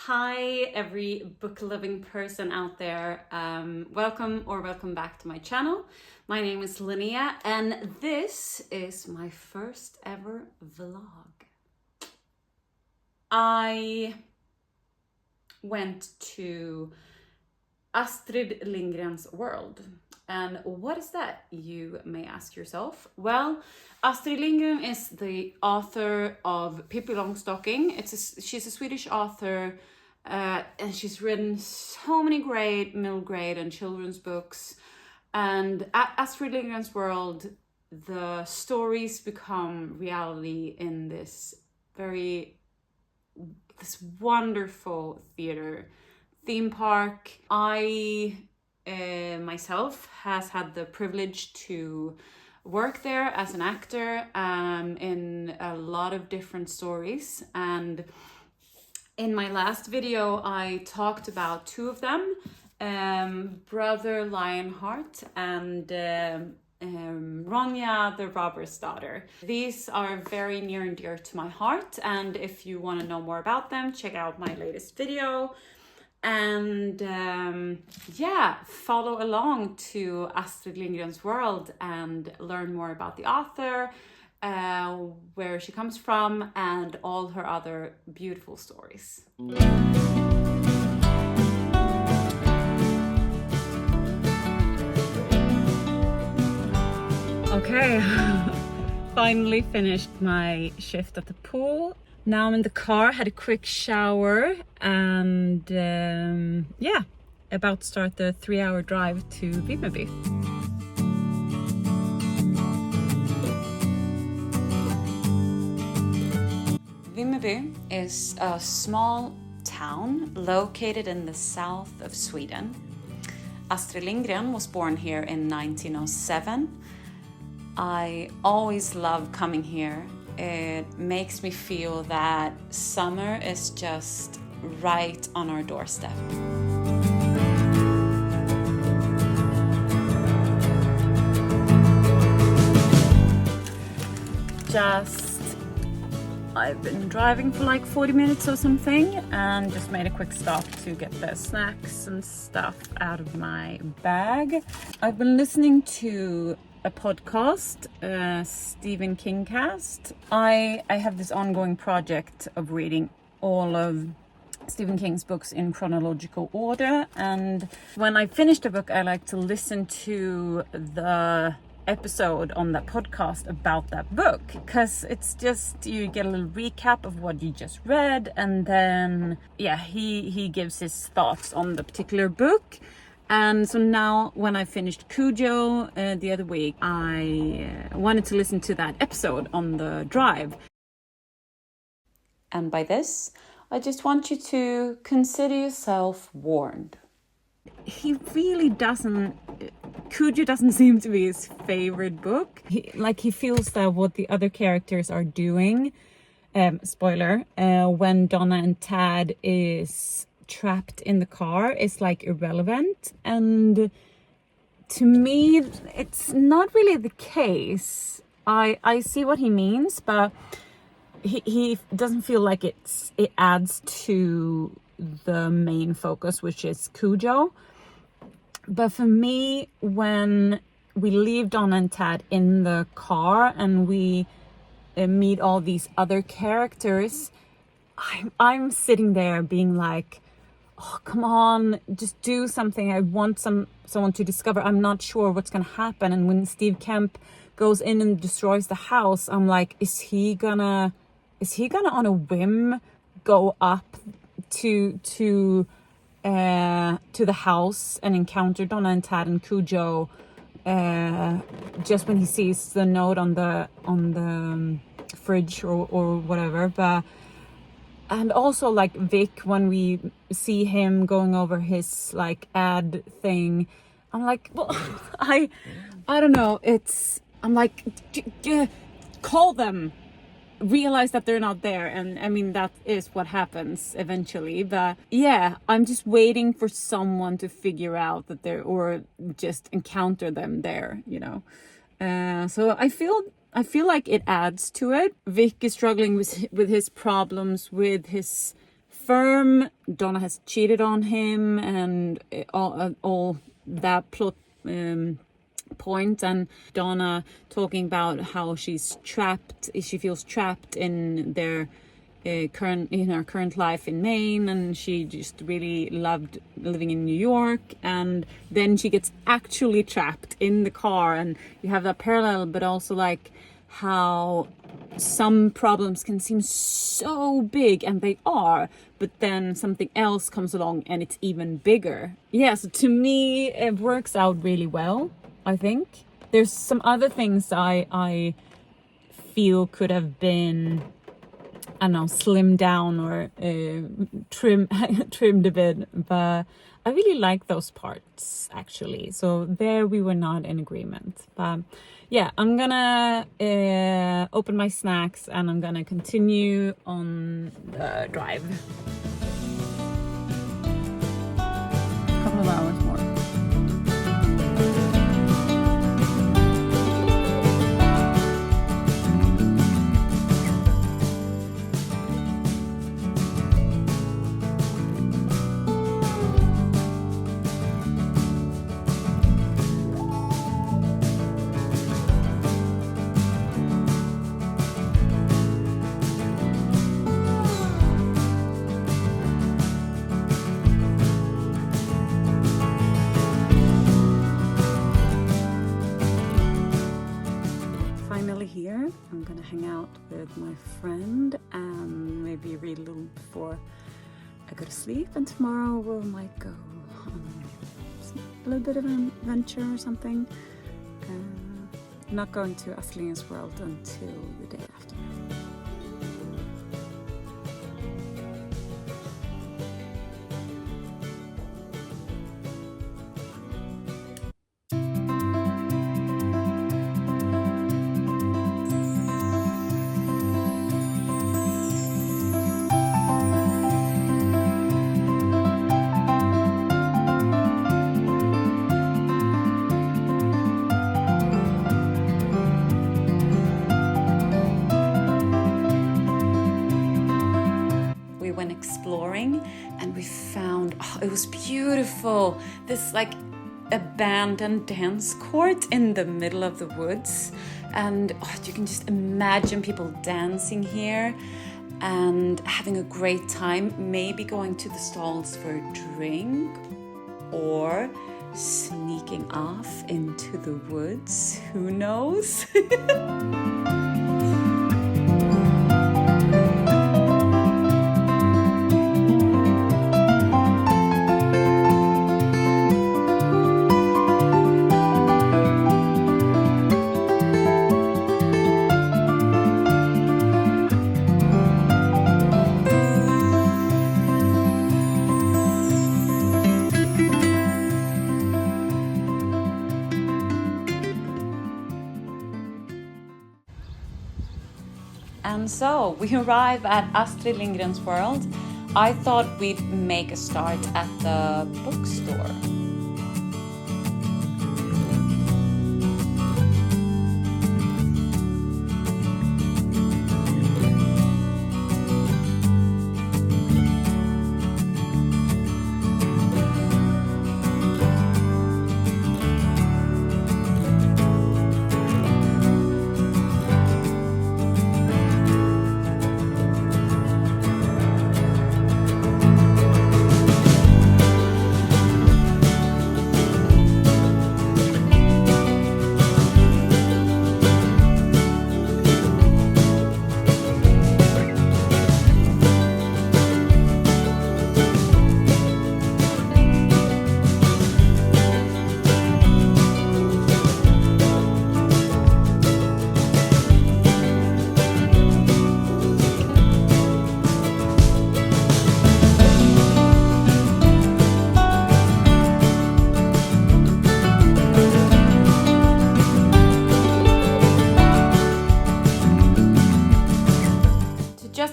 Hi every book-loving person out there. Welcome back to my channel. My name is Linnea and this is my first ever vlog. I went to Astrid Lindgren's world. And what is that, you may ask yourself? Well, Astrid Lindgren is the author of Pippi Longstocking. She's a Swedish author, and she's written so many great middle grade and children's books. And at Astrid Lindgren's world, the stories become reality in this wonderful theater theme park. I myself has had the privilege to work there as an actor in a lot of different stories, and in my last video I talked about two of them, Brothers Lionheart and Ronja, the robber's daughter. These are very near and dear to my heart, and if you want to know more about them, check out my latest video. And yeah, follow along to Astrid Lindgren's world and learn more about the author, where she comes from, and all her other beautiful stories. Okay, finally finished my shift at the pool. Now I'm in the car, had a quick shower, and yeah, about to start the 3-hour drive to Vimmerby. Vimmerby is a small town located in the south of Sweden. Astrid Lindgren was born here in 1907. I always love coming here. It makes me feel that summer is just right on our doorstep. I've been driving for like 40 minutes or something and just made a quick stop to get the snacks and stuff out of my bag. I've been listening to a podcast, Stephen King cast. I have this ongoing project of reading all of Stephen King's books in chronological order, and when I finish the book I like to listen to the episode on that podcast about that book, because it's just, you get a little recap of what you just read, and then yeah, he gives his thoughts on the particular book. And so now when I finished Cujo the other week, I wanted to listen to that episode on the drive. And by this, I just want you to consider yourself warned. He really doesn't, Cujo doesn't seem to be his favorite book. He feels that what the other characters are doing, spoiler, when Donna and Tad is trapped in the car is like irrelevant, and to me it's not really the case. I see what he means, but he doesn't feel like it adds to the main focus, which is Cujo. But for me, when we leave Donna and Tad in the car and we meet all these other characters, I'm sitting there being like, oh, come on, just do something. I want someone to discover. I'm not sure what's gonna happen. And when Steve Kemp goes in and destroys the house, I'm like, is he gonna on a whim go up to the house and encounter Donna and Tad and Cujo just when he sees the note on the fridge or whatever? But and also like Vic, when we see him going over his like ad thing, I'm like, well, I don't know. I'm like, call them, realize that they're not there. And I mean, that is what happens eventually. But yeah, I'm just waiting for someone to figure out that they're, or just encounter them there, you know. So I feel like it adds to it. Vic is struggling with his problems with his confirm Donna has cheated on him and all that plot point, and Donna talking about how she feels trapped in their her current life in Maine, and she just really loved living in New York, and then she gets actually trapped in the car, and you have that parallel, but also like how some problems can seem so big, and they are, but then something else comes along and it's even bigger. Yeah, so to me it works out really well. I think there's some other things I feel could have been, I don't know, slimmed down or trimmed a bit, but I really like those parts actually. So there we were not in agreement. But yeah, I'm gonna open my snacks and I'm gonna continue on the drive. A couple of hours more. Here I'm gonna hang out with my friend and maybe read a little before I go to sleep, and tomorrow we might go on a little bit of an adventure or something. Not going to Astrid Lindgren's world until the day after. Exploring, and we found, it was beautiful, this like abandoned dance court in the middle of the woods, and you can just imagine people dancing here and having a great time, maybe going to the stalls for a drink or sneaking off into the woods, who knows. And so we arrive at Astrid Lindgren's world. I thought we'd make a start at the bookstore.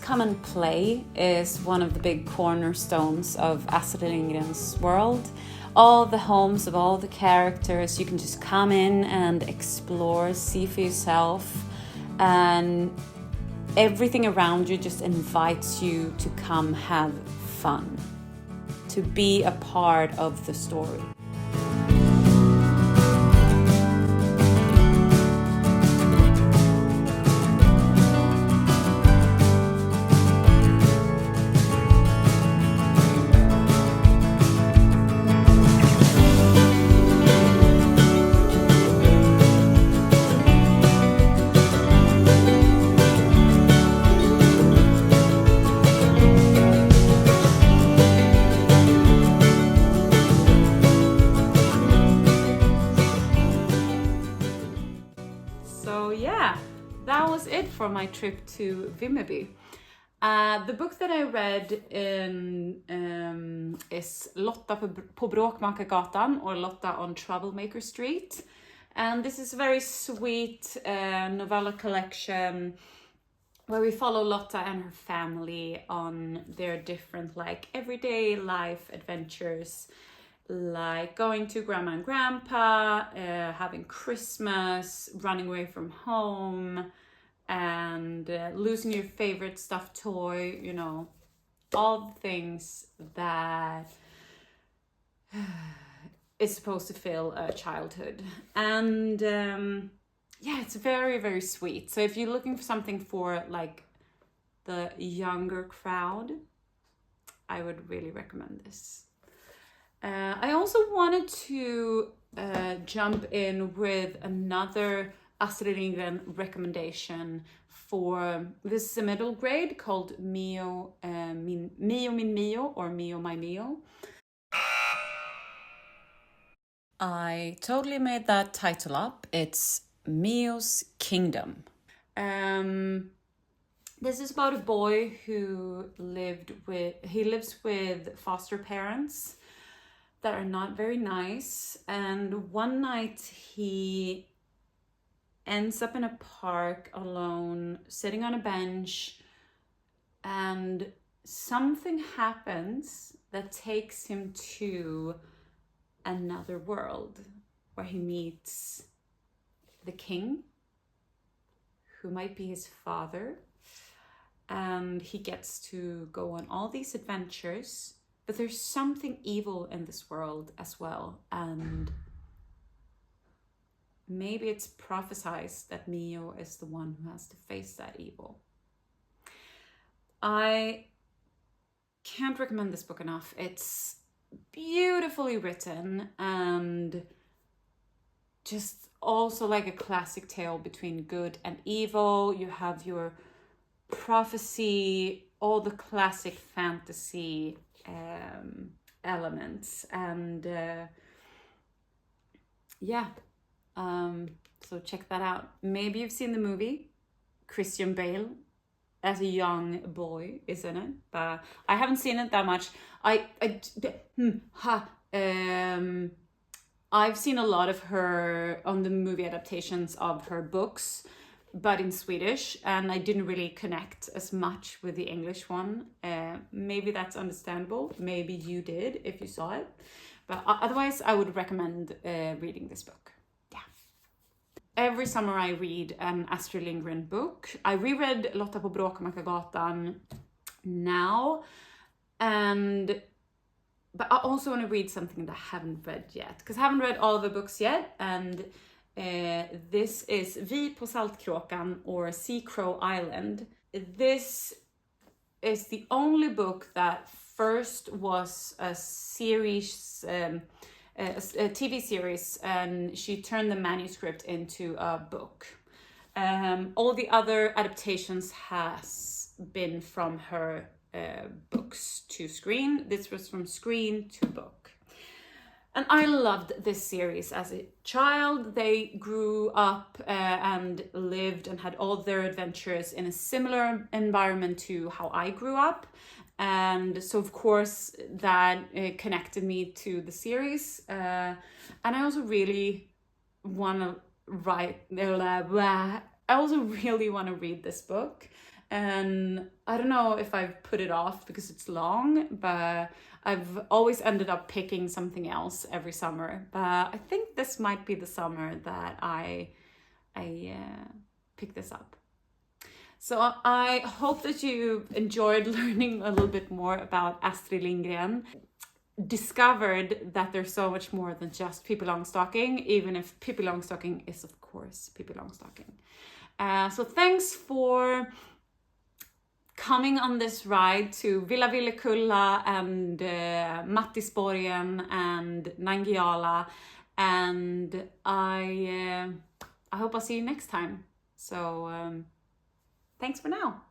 Come and Play is one of the big cornerstones of Astrid Lindgren's world. All the homes of all the characters, you can just come in and explore, see for yourself, and everything around you just invites you to come have fun, to be a part of the story. That was it for my trip to Vimmerby. The book that I read is Lotta på Bråkmakargatan, or Lotta on Troublemaker Street. And this is a very sweet novella collection where we follow Lotta and her family on their different everyday life adventures, like going to grandma and grandpa, having Christmas, running away from home, and losing your favorite stuffed toy, all the things that is supposed to fill a childhood. And it's very, very sweet. So if you're looking for something for the younger crowd, I would really recommend this. I also wanted to jump in with another Astrid Lindgren recommendation for this is a middle grade called Mio Min Mio, or Mio My Mio. I totally made that title up. It's Mio's Kingdom. This is about a boy who lives with foster parents that are not very nice, and one night he ends up in a park alone, sitting on a bench, and something happens that takes him to another world where he meets the king, who might be his father, and he gets to go on all these adventures. But there's something evil in this world as well, and maybe it's prophesied that Mio is the one who has to face that evil. I can't recommend this book enough. It's beautifully written and just also like a classic tale between good and evil. You have your prophecy, all the classic fantasy elements, and so check that out. Maybe you've seen the movie. Christian Bale as a young boy is in it, but I haven't seen it that much. I've seen a lot of her on the movie adaptations of her books, but in Swedish, and I didn't really connect as much with the English one. Maybe that's understandable. Maybe you did if you saw it. But otherwise, I would recommend reading this book. Yeah. Every summer I read an Astrid Lindgren book. I reread Lotta på Bråkmakargatan now, but I also want to read something that I haven't read yet, because I haven't read all the books yet, and this is Vi på Saltkråkan, or Sea Crow Island. This is the only book that first was a series, a TV series, and she turned the manuscript into a book. All the other adaptations has been from her books to screen. This was from screen to book. And I loved this series as a child. They grew up and lived and had all their adventures in a similar environment to how I grew up. And so, of course, that connected me to the series. And I also really want to read this book. And I don't know if I've put it off because it's long, but I've always ended up picking something else every summer. But I think this might be the summer that I pick this up. So I hope that you enjoyed learning a little bit more about Astrid Lindgren. Discovered that there's so much more than just Pippi Longstocking, even if Pippi Longstocking is of course Pippi Longstocking. So thanks for coming on this ride to Villa Villekulla and Mattisborgen and Nangijala, and I hope I'll see you next time. So thanks for now.